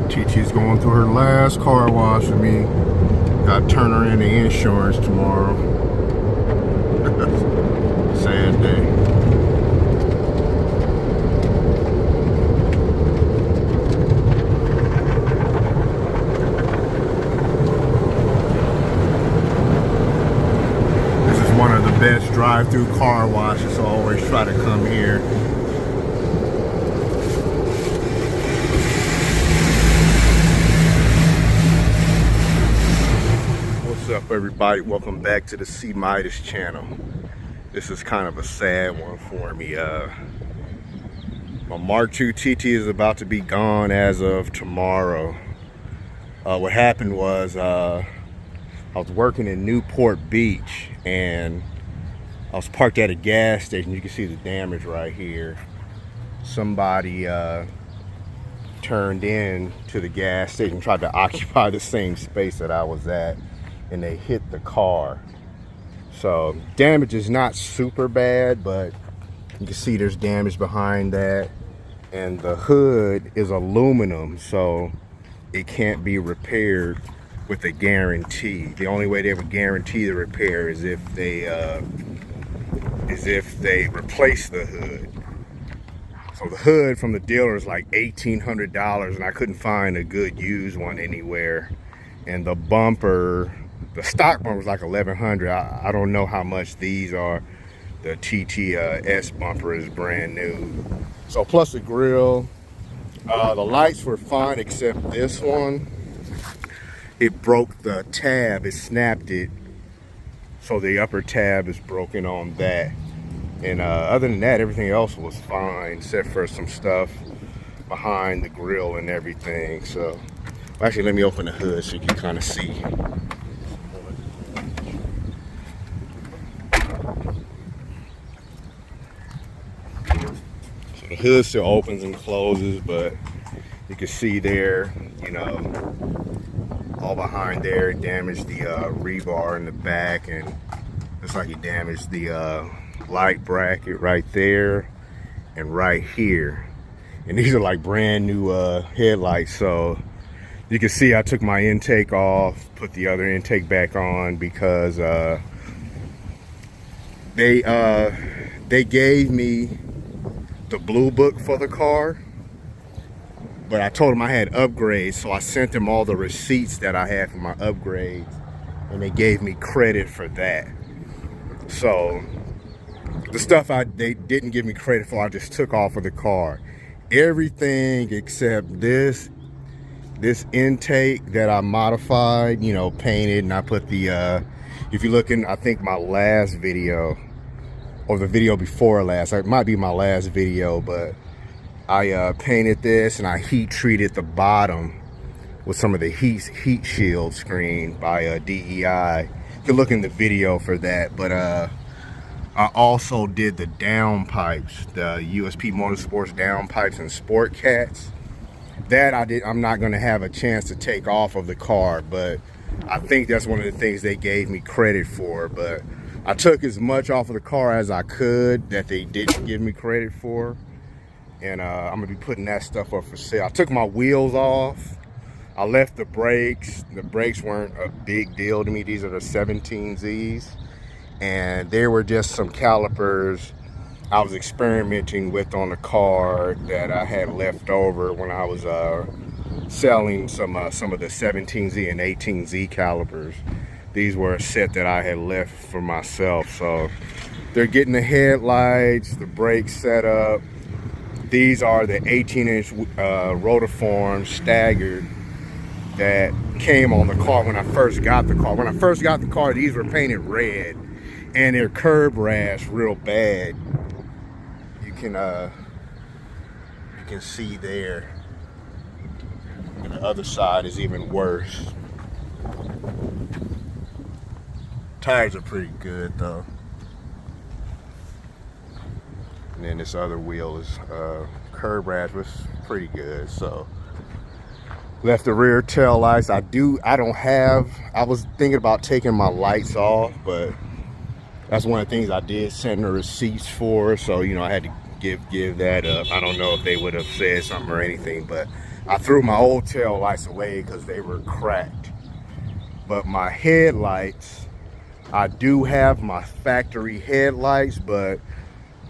TT's going through her last car wash with me. Got to turn her into insurance tomorrow. Sad day. This is one of the best drive-through car washes, so I always try to come here. What's up, everybody? Welcome back to the Midas channel. This is kind of a sad one for me. My Mark II TT is about to be gone as of tomorrow. What happened was I was working in Newport Beach and I was parked at a gas station. You can see the damage right here. Somebody turned in to the gas station, tried to occupy the same space that I was at, and they hit the car. So damage is not super bad, but you can see there's damage behind that, and the hood is aluminum, so it can't be repaired with a guarantee. The only way they would guarantee the repair is if they replace the hood. So the hood from the dealer is like $1,800, and I couldn't find a good used one anywhere. And the bumper, the stock bumper was like $1,100. I don't know how much these are. The TTS bumper is brand new. So plus the grill. The lights were fine except this one. It broke the tab, it snapped it. So the upper tab is broken on that. And other than that, everything else was fine except for some stuff behind the grill and everything. So actually, let me open the hood so you can kind of see. So the hood still opens and closes, but you can see there, you know, all behind there, it damaged the rebar in the back, and looks like it damaged the light bracket right there and right here. And these are like brand new headlights, so you can see I took my intake off, put the other intake back on because they gave me the blue book for the car, but I told them I had upgrades, so I sent them all the receipts that I had for my upgrades, and they gave me credit for that. So the stuff they didn't give me credit for, I just took off of the car. Everything except this intake that I modified, you know, painted, and I put the if you look in, I think my last video or the video before last, it might be my last video, but I painted this and I heat treated the bottom with some of the heat shield screen by DEI. You can look in the video for that. But I also did the down pipes, the USP Motorsports down pipes and Sport Cats. That I'm not going to have a chance to take off of the car, but I think that's one of the things they gave me credit for. But I took as much off of the car as I could that they didn't give me credit for, and I'm gonna be putting that stuff up for sale. I took my wheels off. I left the brakes. The brakes weren't a big deal to me. These are the 17Zs, and they were just some calipers I was experimenting with on the car that I had left over when I was selling some of the 17Z and 18Z calipers. These were a set that I had left for myself. So they're getting the headlights, the brakes set up. These are the 18-inch rotiform staggered that came on the car when I first got the car. When I first got the car, these were painted red, and they're curb rash real bad. You can see there, and the other side is even worse. Tires are pretty good though. And then this other wheel is curb rash was pretty good. So left the rear tail lights. I was thinking about taking my lights off, but that's one of the things I did send the receipts for. So, you know, I had to give that up. I don't know if they would have said something or anything, but I threw my old tail lights away because they were cracked. But my headlights, I do have my factory headlights, but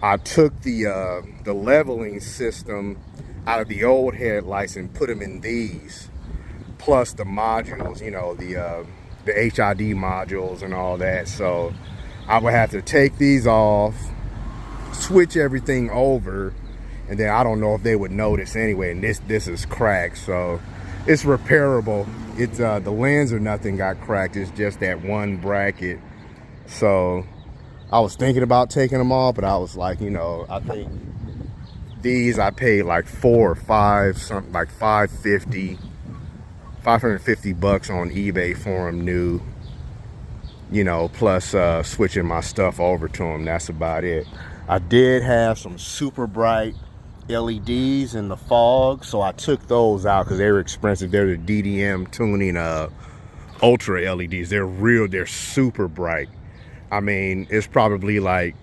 I took the leveling system out of the old headlights and put them in these, plus the modules, you know, the HID modules and all that. So I would have to take these off, switch everything over, and then I don't know if they would notice anyway. And this is cracked, so it's repairable. It's the lens or nothing got cracked. It's just that one bracket. So I was thinking about taking them off, but I was like, you know, I think these I paid like 4 or 5, something like 550 bucks on eBay for them new, you know, plus switching my stuff over to them. That's about it. I did have some super bright LEDs in the fog, so I took those out because they were expensive. They're the DDM tuning ultra LEDs. They're super bright. I mean, it's probably like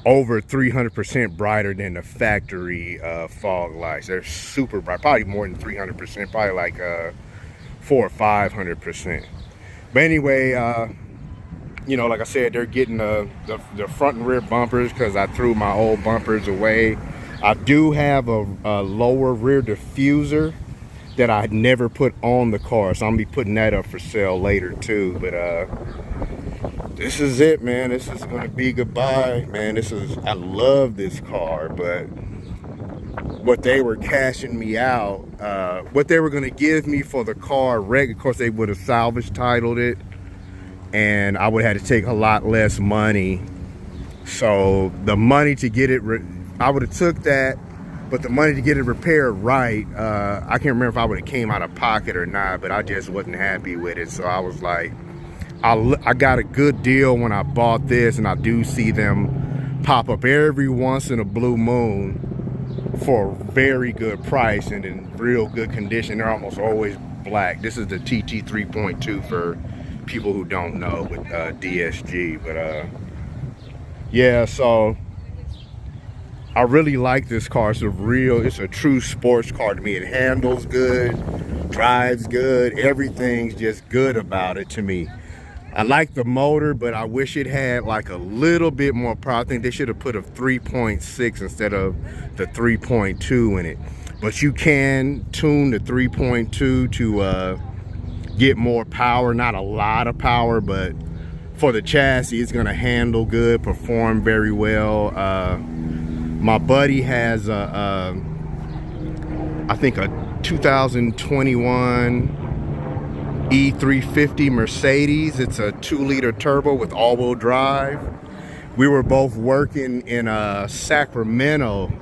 over 300% brighter than the factory fog lights. They're super bright, probably more than 300%, probably like 400 or 500%. But anyway, you know, like I said, they're getting the front and rear bumpers because I threw my old bumpers away. I do have a lower rear diffuser that I never put on the car, so I'm gonna be putting that up for sale later too. But this is it, man. This is gonna be goodbye, man. I love this car, but what they were cashing me out, what they were gonna give me for the car, of course they would have salvage titled it, and I would have had to take a lot less money. So the money to get it, I would have took that, but the money to get it repaired right, I can't remember if I would have came out of pocket or not, but I just wasn't happy with it. So I was like, I got a good deal when I bought this, and I do see them pop up every once in a blue moon for a very good price and in real good condition. They're almost always black. This is the TT 3.2 for people who don't know with DSG, but yeah, so I really like this car. It's a true sports car to me. It handles good, drives good, everything's just good about it to me. I like the motor, but I wish it had like a little bit more power. I think they should have put a 3.6 instead of the 3.2 in it. But you can tune the 3.2 to get more power, not a lot of power, but for the chassis, it's gonna handle good, perform very well. My buddy has I think a 2021 E350 Mercedes. It's a 2-liter turbo with all-wheel drive. We were both working in Sacramento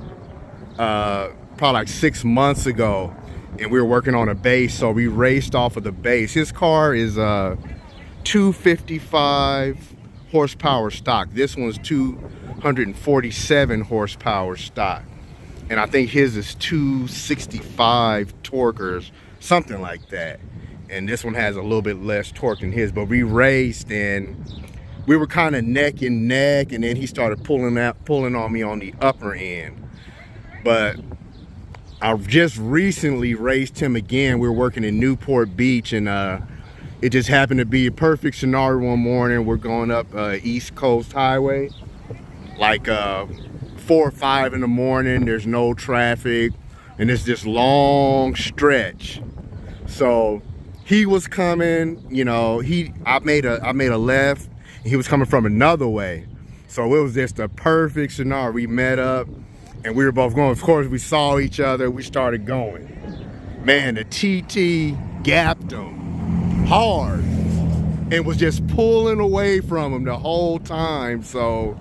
probably like 6 months ago, and we were working on a base, so we raced off of the base. His car is 255 horsepower stock. This one's 247 horsepower stock, and I think his is 265 torque or something like that, and this one has a little bit less torque than his. But we raced and we were kind of neck and neck, and then he started pulling on me on the upper end. But I just recently raced him again. We were working in Newport Beach, and it just happened to be a perfect scenario. One morning we're going up East Coast Highway, like 4 or 5 in the morning. There's no traffic, and it's this long stretch. So he was coming, you know, I made a left, and he was coming from another way. So it was just a perfect scenario. We met up, and we were both going. Of course, we saw each other. We started going. Man, the TT gapped him hard and was just pulling away from him the whole time. So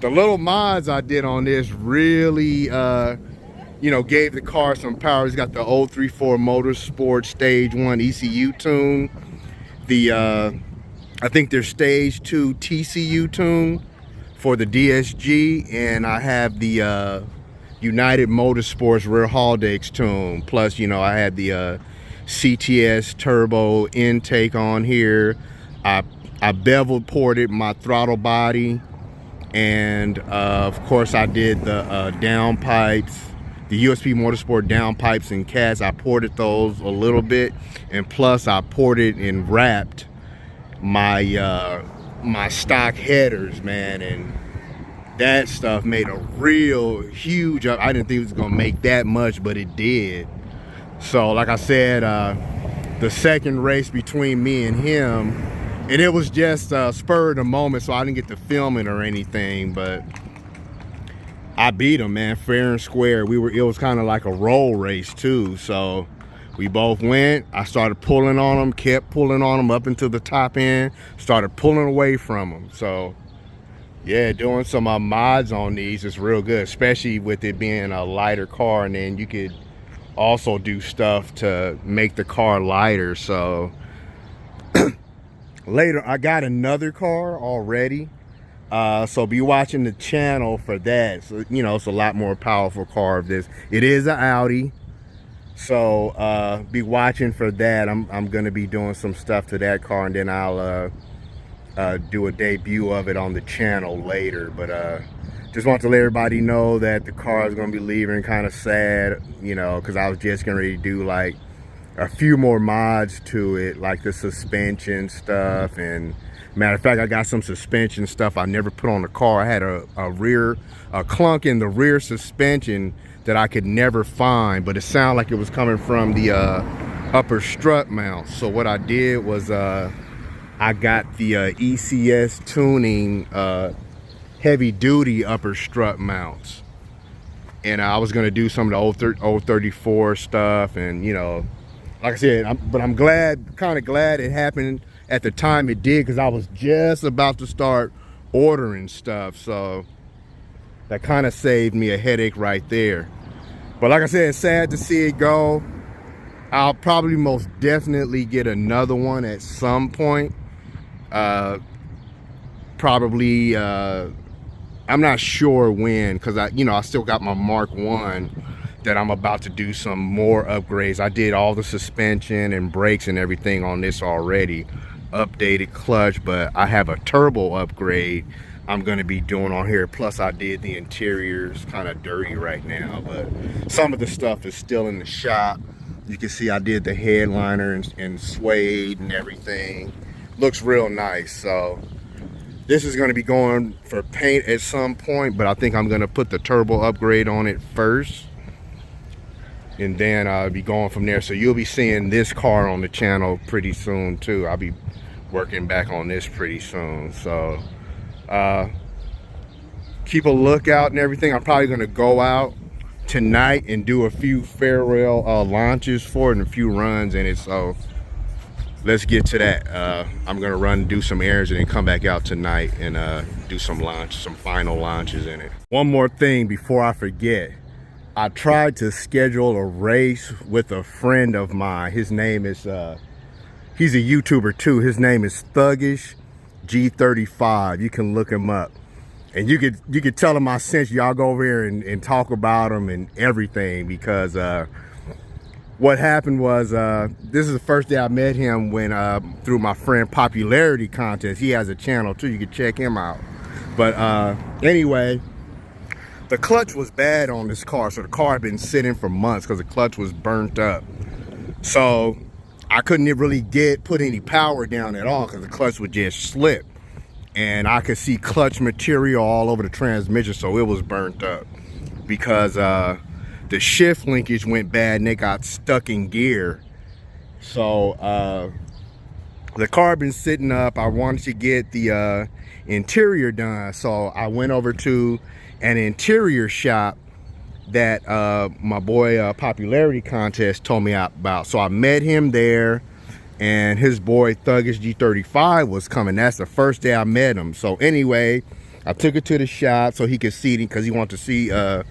the little mods I did on this really, you know, gave the car some power. It's got the 034 Motorsport Stage 1 ECU tune. I think there's Stage 2 TCU tune for the DSG, and I have the United Motorsports rear Haldex tune. Plus, you know, I had the CTS turbo intake on here. I bevel ported my throttle body, and of course I did the downpipes, the USP Motorsport downpipes and cats. I ported those a little bit, and plus I ported and wrapped my my stock headers, man, and that stuff made a real huge I didn't think it was gonna make that much, but it did. So like I said, the second race between me and him, and it was just spur of the moment, so I didn't get to film it or anything, but I beat him, man, fair and square. It was kind of like a roll race too, so we both went. I started pulling on him, kept pulling on him up into the top end, started pulling away from him. So yeah, doing some mods on these is real good, especially with it being a lighter car, and then you could also do stuff to make the car lighter. So later, I got another car already, so be watching the channel for that. So, you know, it's a lot more powerful car of this. It is an Audi, so be watching for that. I'm gonna be doing some stuff to that car, and then I'll do a debut of it on the channel later. But just want to let everybody know that the car is gonna be leaving. Kind of sad, you know, because I was just gonna really do like a few more mods to it, like the suspension stuff. And matter of fact, I got some suspension stuff I never put on the car. I had a clunk in the rear suspension that I could never find, but it sounded like it was coming from the upper strut mount. So what I did was I got the ECS tuning heavy duty upper strut mounts, and I was gonna do some of the old 34 stuff, and you know, like I said, but I'm glad, kind of glad it happened at the time it did, because I was just about to start ordering stuff, so that kind of saved me a headache right there. But like I said, it's sad to see it go. I'll probably most definitely get another one at some point. Probably I'm not sure when, because I still got my Mark 1 that I'm about to do some more upgrades. I did all the suspension and brakes and everything on this already, updated clutch, but I have a turbo upgrade I'm going to be doing on here. Plus I did the interiors, kind of dirty right now, but some of the stuff is still in the shop. You can see I did the headliner and suede and everything. Looks real nice. So this is going to be going for paint at some point, but I think I'm going to put the turbo upgrade on it first, and then I'll be going from there. So you'll be seeing this car on the channel pretty soon too. I'll be working back on this pretty soon. So keep a lookout and everything. I'm probably going to go out tonight and do a few farewell launches for it and a few runs in it. So let's get to that. I'm gonna run and do some errands and then come back out tonight and do some final launches in it. One more thing before I forget. I tried to schedule a race with a friend of mine. His name is, he's a YouTuber too. His name is Thuggish G35. You can look him up. And you could tell him I sent you. Y'all go over here and talk about him and everything, because what happened was, this is the first day I met him when through my friend Popularity Contest. He has a channel too, you can check him out. But anyway, the clutch was bad on this car, so the car had been sitting for months because the clutch was burnt up. So I couldn't really put any power down at all because the clutch would just slip, and I could see clutch material all over the transmission, so it was burnt up because the shift linkage went bad and they got stuck in gear. So the car had been sitting up. I wanted to get the interior done, so I went over to an interior shop that my boy Popularity Contest told me about. So I met him there, and his boy Thuggish G35 was coming. That's the first day I met him. So anyway, I took it to the shop so he could see, because he wanted to see the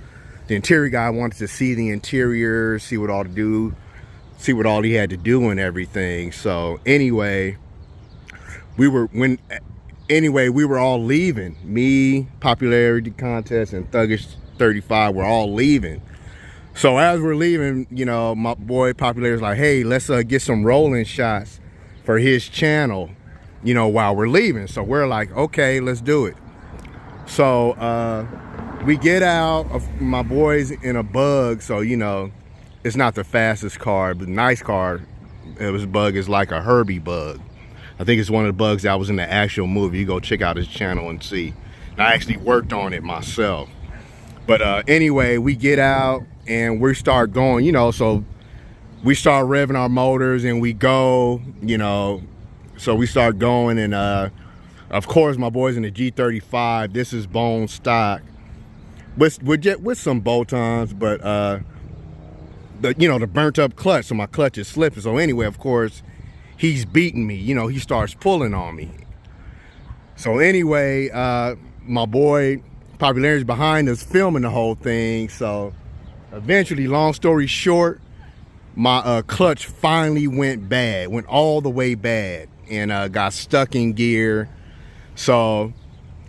interior guy wanted to see the interior, see what all he had to do and everything. So anyway, we were all leaving. Me, Popularity Contest, and Thuggish 35 were all leaving. So as we're leaving, you know, my boy Popularity's like, hey, let's get some rolling shots for his channel, you know, while we're leaving. So we're like, okay, let's do it. So we get out of my boys in a Bug, so you know it's not the fastest car, but nice car. It was Bug is like a Herbie Bug. I think it's one of the Bugs that was in the actual movie. You go check out his channel and see. I actually worked on it myself. But anyway, we get out and we start going, you know, so we start revving our motors and we go, you know, so we start going, and of course my boy's in the G35. This is bone stock with some bolt-ons, but the burnt up clutch, so my clutch is slipping. So anyway, of course, he's beating me, you know, he starts pulling on me. So anyway, my boy Popularity's behind us filming the whole thing. So eventually, long story short, my clutch finally went bad, went all the way bad, and got stuck in gear. So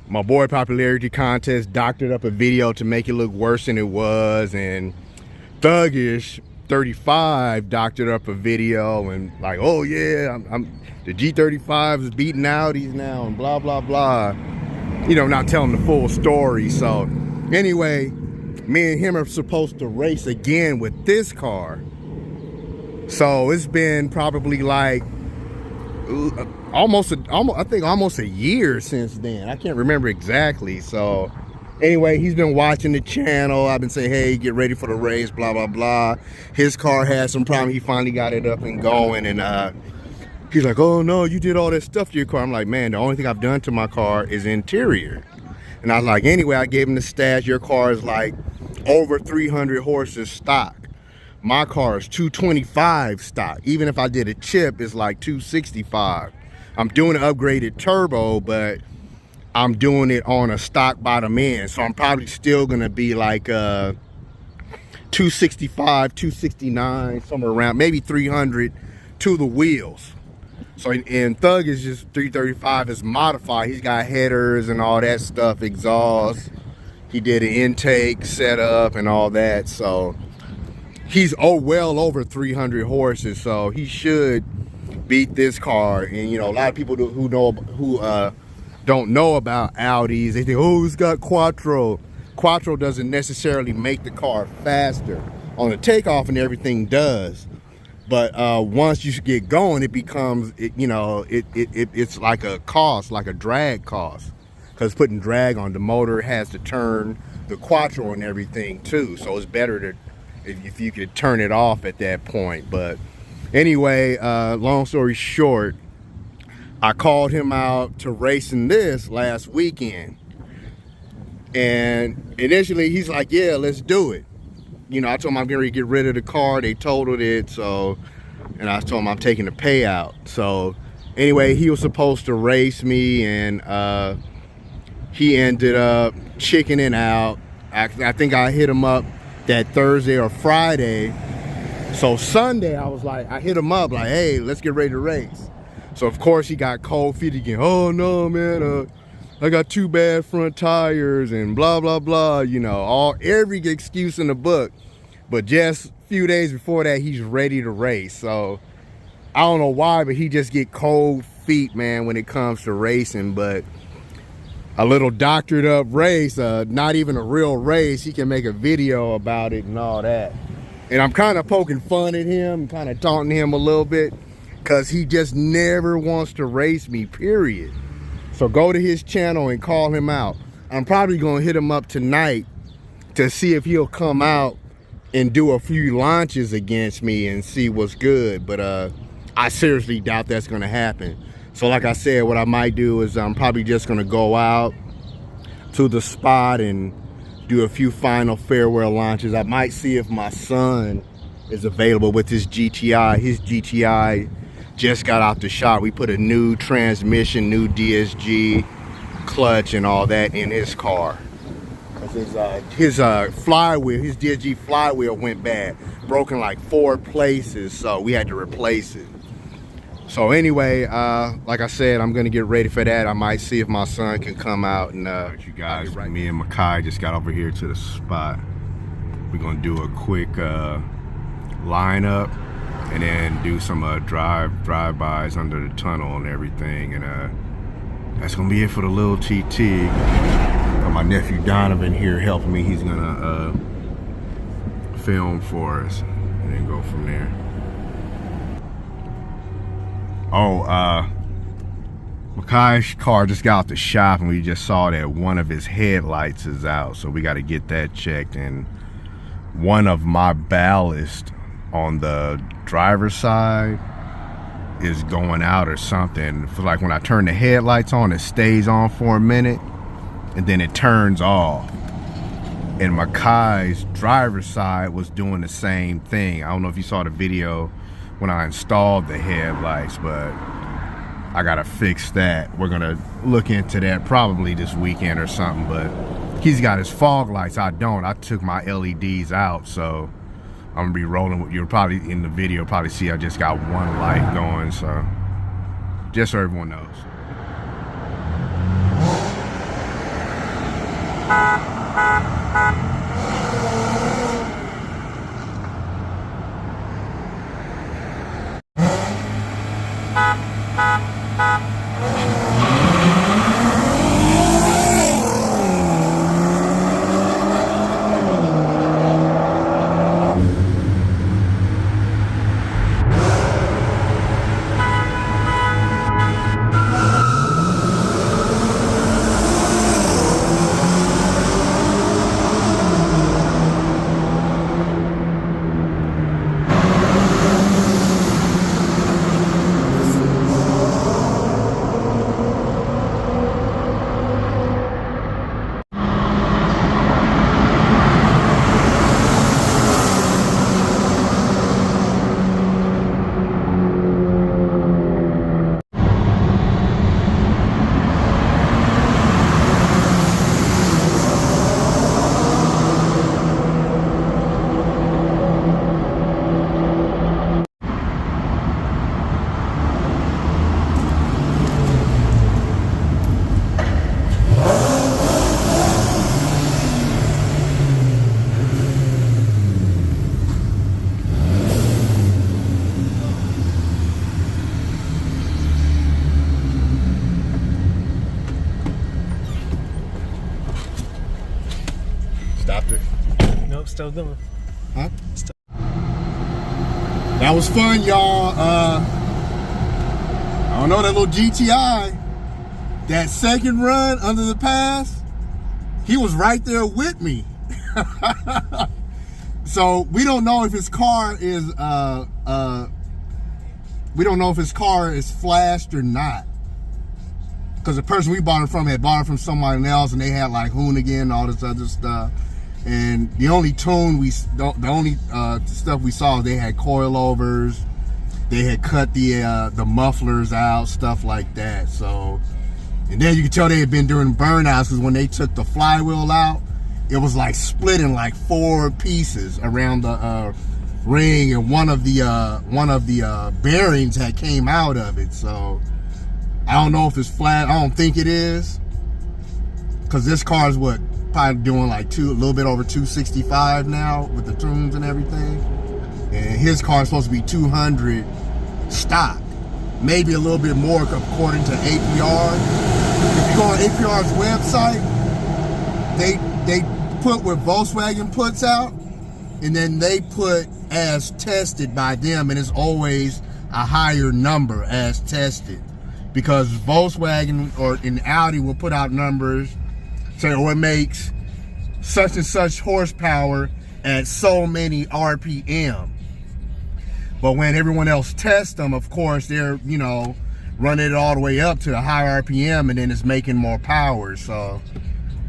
my boy Popularity Contest doctored up a video to make it look worse than it was, and Thuggish 35 doctored up a video and like, oh yeah, I'm the G35 is beating Audis now and blah blah blah, you know, not telling the full story. So anyway, me and him are supposed to race again with this car. So it's been probably like almost a year since then. I can't remember exactly. So anyway, he's been watching the channel. I've been saying, hey, get ready for the race, blah blah blah. His car had some problem. He finally got it up and going, and he's like, oh no, you did all that stuff to your car. I'm like, man, the only thing I've done to my car is interior. And I was like, anyway, I gave him the stats. Your car is like over 300 horses stock. My car is 225 stock. Even if I did a chip, it's like 265. I'm doing an upgraded turbo, but I'm doing it on a stock bottom end. So I'm probably still gonna be like 265, 269, somewhere around, maybe 300 to the wheels. So, and Thug is just 335 is modified. He's got headers and all that stuff, exhaust. He did an intake setup and all that. So he's well over 300 horses. So he should beat this car. And you know, a lot of people who don't know about Audis, they think, oh, it's got Quattro. Quattro doesn't necessarily make the car faster. On the takeoff and everything does. But once you get going, it becomes, it's like a cost, like a drag cost. Because putting drag on the motor has to turn the Quattro and everything too. So it's better to, if you could turn it off at that point. But anyway, long story short, I called him out to racing this last weekend. And initially he's like, yeah, let's do it. You know, I told him I'm going to get rid of the car. They totaled it. So, and I told him I'm taking the payout. So anyway, he was supposed to race me, and he ended up chickening out. I think I hit him up that Thursday or Friday. So Sunday, I hit him up like, hey, let's get ready to race. So of course he got cold feet again. Oh no, man, I got 2 bad front tires and blah blah blah, you know, every excuse in the book. But just a few days before that, he's ready to race. So I don't know why, but he just get cold feet, man, when it comes to racing. But a little doctored up race, not even a real race, he can make a video about it and all that. And I'm kind of poking fun at him, kind of taunting him a little bit, because he just never wants to race me, period. So go to his channel and call him out. I'm probably gonna hit him up tonight to see if he'll come out and do a few launches against me and see what's good. But I seriously doubt that's gonna happen. So like I said, what I might do is I'm probably just gonna go out to the spot and do a few final farewell launches. I might see if my son is available with his GTI. His GTI just got out the shop. We put a new transmission, new DSG, clutch and all that in his car. His flywheel, his DSG flywheel went bad, broken like 4 places, so we had to replace it. So anyway, like I said, I'm gonna get ready for that. I might see if my son can come out and you guys, right. Me and Makai just got over here to the spot. We're gonna do a quick lineup and then do some drive-bys under the tunnel and everything, and that's gonna be it for the little TT. Got my nephew Donovan here helping me. He's gonna film for us and then go from there. Oh, Makai's car just got out the shop and we just saw that one of his headlights is out, so we got to get that checked. And one of my ballast on the driver's side is going out or something. For like when I turn the headlights on, it stays on for a minute and then it turns off. And Makai's driver's side was doing the same thing. I don't know if you saw the video when I installed the headlights, but I gotta fix that. We're gonna look into that probably this weekend or something. But he's got his fog lights, I don't. I took my LEDs out, so I'm gonna be rolling with, you'll probably in the video probably see I just got one light going, so just so everyone knows. Stopped it? Nope, still going. Huh? That was fun, y'all. I don't know, that little GTI, that second run under the pass, he was right there with me. So we don't know if his car is flashed or not. Because the person we bought it from had bought it from someone else, and they had like Hoonigan and all this other stuff. And the only stuff we saw, they had coilovers, they had cut the mufflers out, stuff like that. So, and then you could tell they had been doing burnouts, because when they took the flywheel out, it was like split in like 4 pieces around the ring, and one of the bearings had came out of it. So I don't know if it's flat. I don't think it is, because this car is what, probably doing like a little bit over 265 now with the tunes and everything, and his car is supposed to be 200 stock, maybe a little bit more according to APR. If you go on APR's website, they put what Volkswagen puts out, and then they put as tested by them, and it's always a higher number as tested, because Volkswagen or in Audi will put out numbers say, oh, it makes such and such horsepower at so many RPM. But when everyone else tests them, of course, they're, you know, running it all the way up to a high RPM, and then it's making more power. So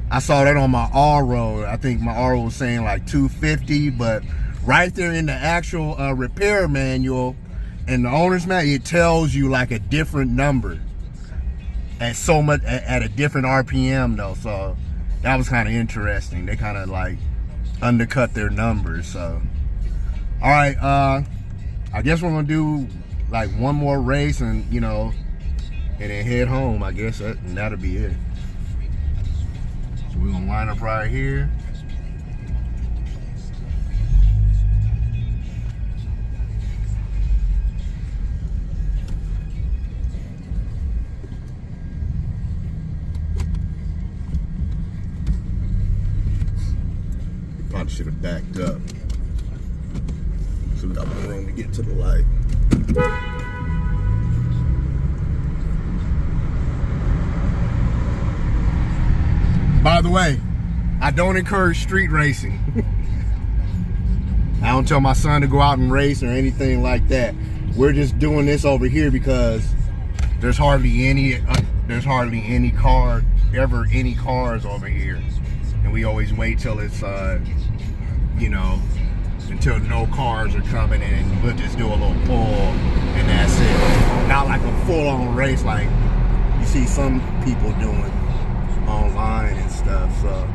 I saw that on my R-Road. I think my R-Road was saying like 250, but right there in the actual repair manual and the owner's manual, it tells you like a different number at so much, at a different RPM though. So that was kind of interesting. They kind of like undercut their numbers. So all right, I guess we're gonna do like one more race, and you know, and then head home, I guess, and that'll be it. So we're gonna line up right here. should have backed up. So we got more room to get to the light. By the way, I don't encourage street racing. I don't tell my son to go out and race or anything like that. We're just doing this over here because there's hardly any cars over here, and we always wait till it's you know, until no cars are coming in, and we'll just do a little pull and that's it. Not like a full-on race like you see some people doing online and stuff. So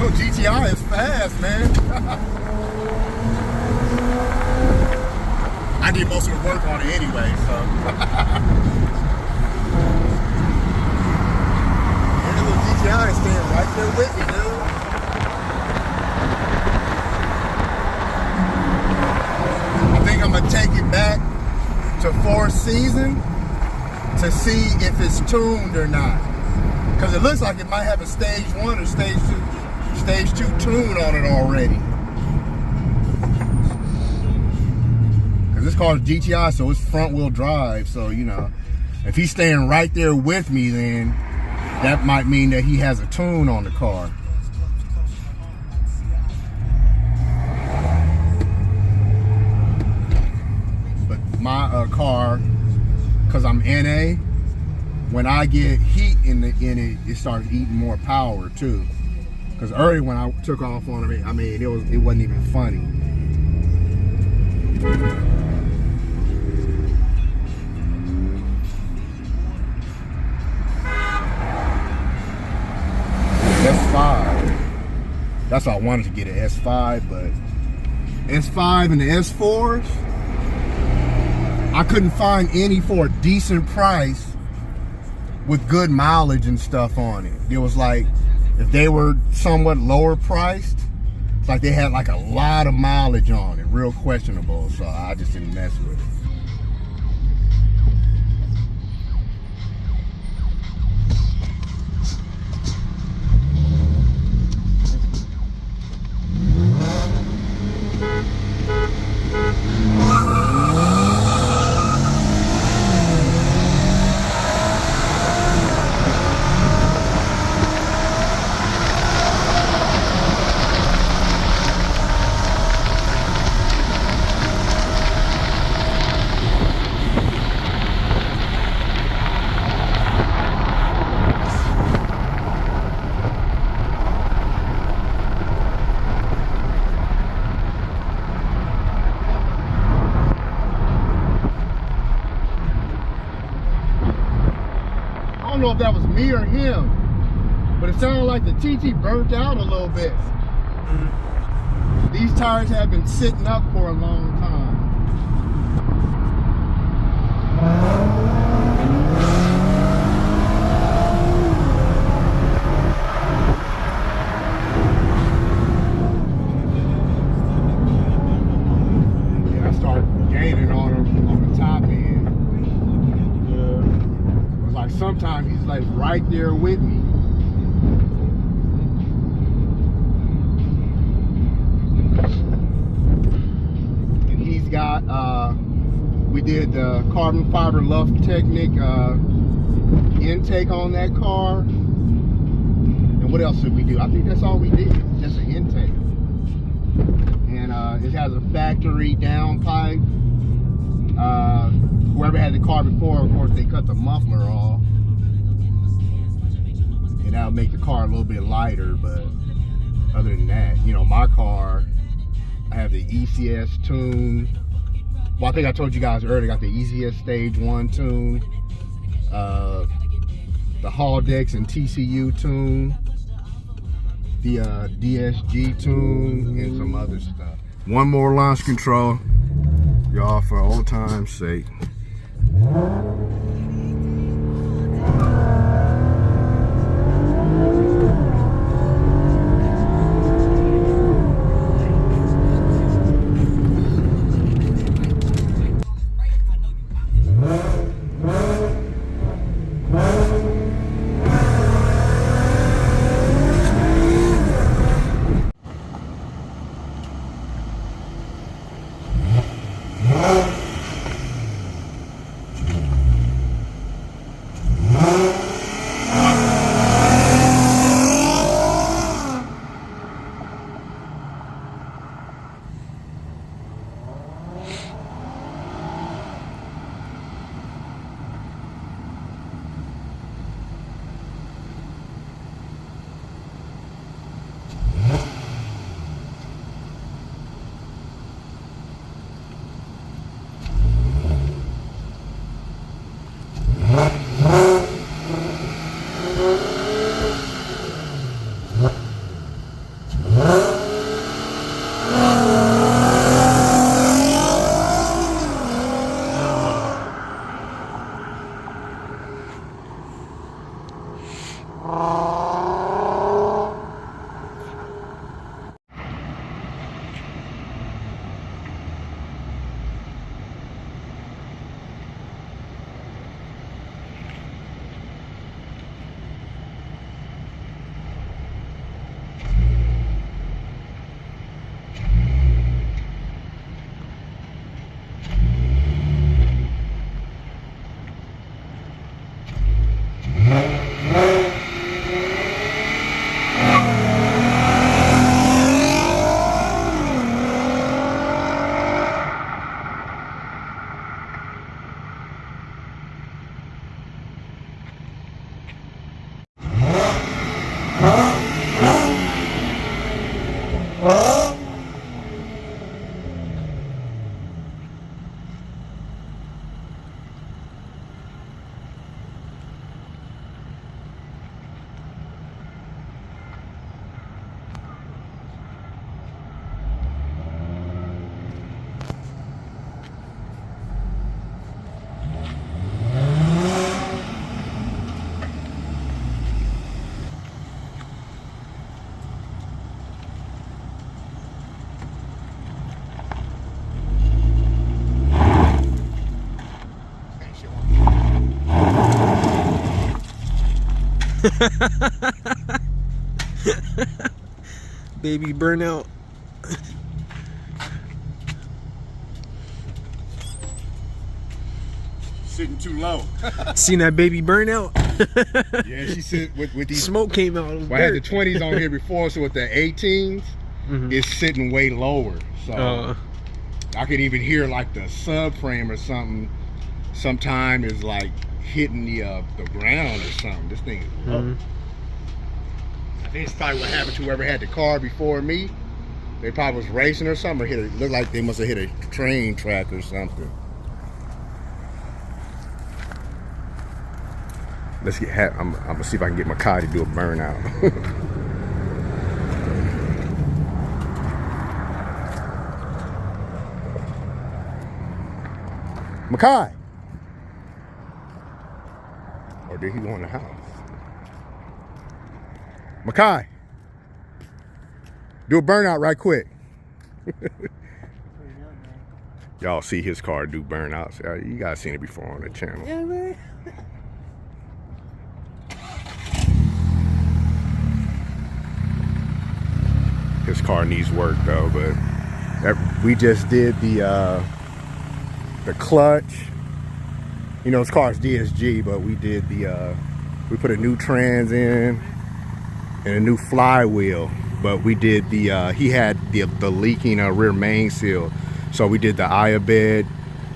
GTI is fast, man. I did most of the work on it anyway, so. And the little GTI is staying right there with me, dude. I think I'm gonna take it back to 4th season to see if it's tuned or not. Because it looks like it might have a stage 1 or stage 2 tune on it already. Because this car is GTI, so it's front wheel drive. So, you know, if he's staying right there with me, then that might mean that he has a tune on the car. But my car, because I'm NA, when I get heat in it, it starts eating more power too. Because earlier when I took off on it, I mean, it wasn't even funny. S5. That's why I wanted to get an S5, but S5 and the S4s, I couldn't find any for a decent price with good mileage and stuff on it. It was like, if they were somewhat lower priced, it's like they had like a lot of mileage on it, real questionable, so I just didn't mess with it. I don't know if that was me or him, but it sounded like the TT burnt out a little bit. These tires have been sitting up for a long time. Yeah, I started gaining on them on the top end. Like sometimes he's like right there with me. And he's got, we did the carbon fiber luff technique intake on that car. And what else did we do? I think that's all we did, just an intake. And it has a factory downpipe. Whoever had the car before, of course, they cut the muffler off. and that'll make the car a little bit lighter. But other than that, you know, my car, I have the ECS tune. Well, I think I told you guys earlier, I got the ECS Stage 1 tune, the Haldex and TCU tune, the DSG tune, and some other stuff. One more launch control, y'all, for old time's sake. Baby burnout. Sitting too low. Seen that baby burnout? Yeah, she said with these smoke came out. Well, I had the 20s on here before, so with the 18s, it's sitting way lower. So I could even hear like the subframe or something. Sometime is like hitting the ground or something. This thing is low. I think it's probably what happened to whoever had the car before me. They probably was racing or something, or hit it. Looked like they must have hit a train track or something. Let's get. I'm gonna see if I can get my car to do a burnout. Makai. Or did he go in the house? Makai. Do a burnout right quick. Y'all see his car do burnouts. You guys seen it before on the channel. Yeah, man. His car needs work though, but we just did the clutch. You know, his car's DSG, but we did we put a new trans in and a new flywheel. But we did he had the leaking rear main seal, so we did the Iabed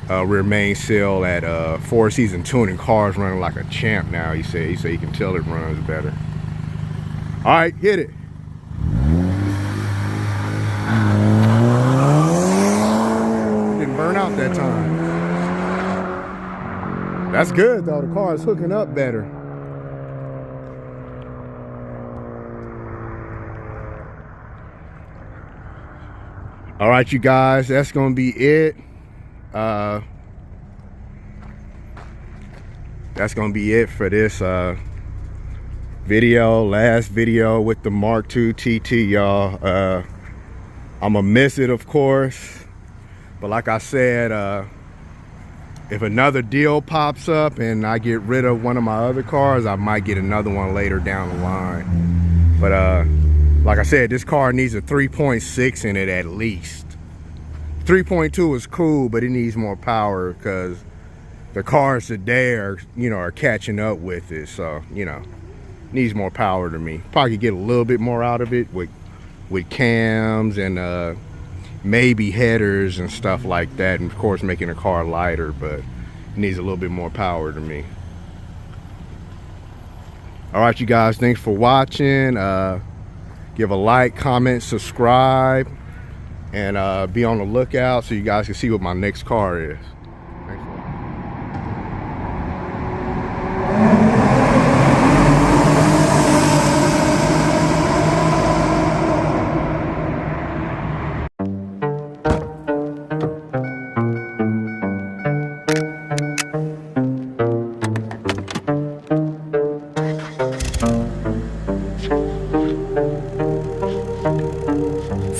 rear main seal at 4 Season Tuning. Car's running like a champ now. He said he can tell it runs better. All right, hit it. Didn't burn out that time. That's good though, the car is hooking up better. All right, you guys, that's gonna be it. That's gonna be it for this video, last video with the Mark II TT, y'all. I'm gonna miss it, of course, but like I said, if another deal pops up and I get rid of one of my other cars, I might get another one later down the line. But like I said, this car needs a 3.6 in it at least. 3.2 is cool, but it needs more power because the cars today are, are catching up with it. So, needs more power to me. Probably could get a little bit more out of it with cams and maybe headers and stuff like that, and of course making the car lighter, but it needs a little bit more power to me. All right, you guys, thanks for watching. Give a like, comment, subscribe, and be on the lookout so you guys can see what my next car is. Thanks for watching.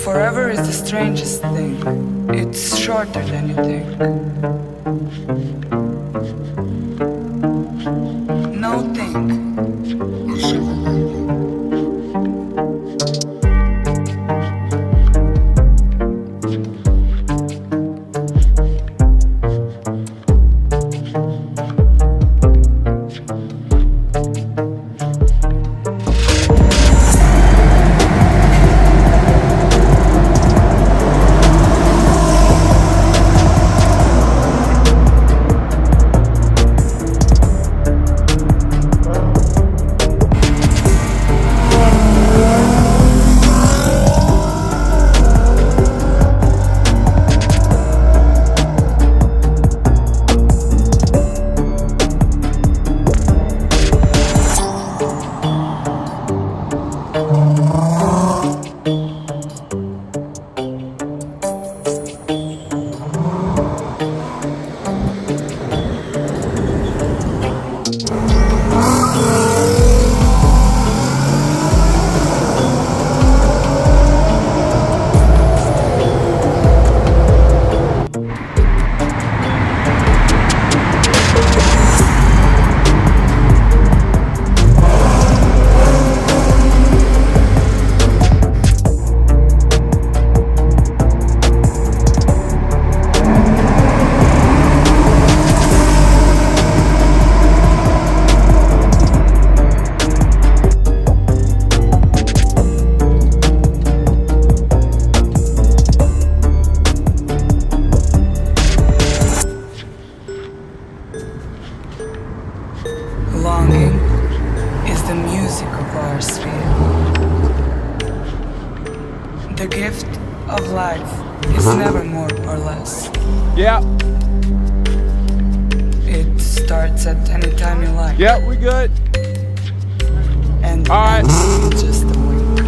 Forever is the strangest thing. It's shorter than you think. No think. Longing is the music of our sphere. The gift of life is never more or less. Yeah. It starts at any time you like. Yeah, we good. And All right. ends in just a wink.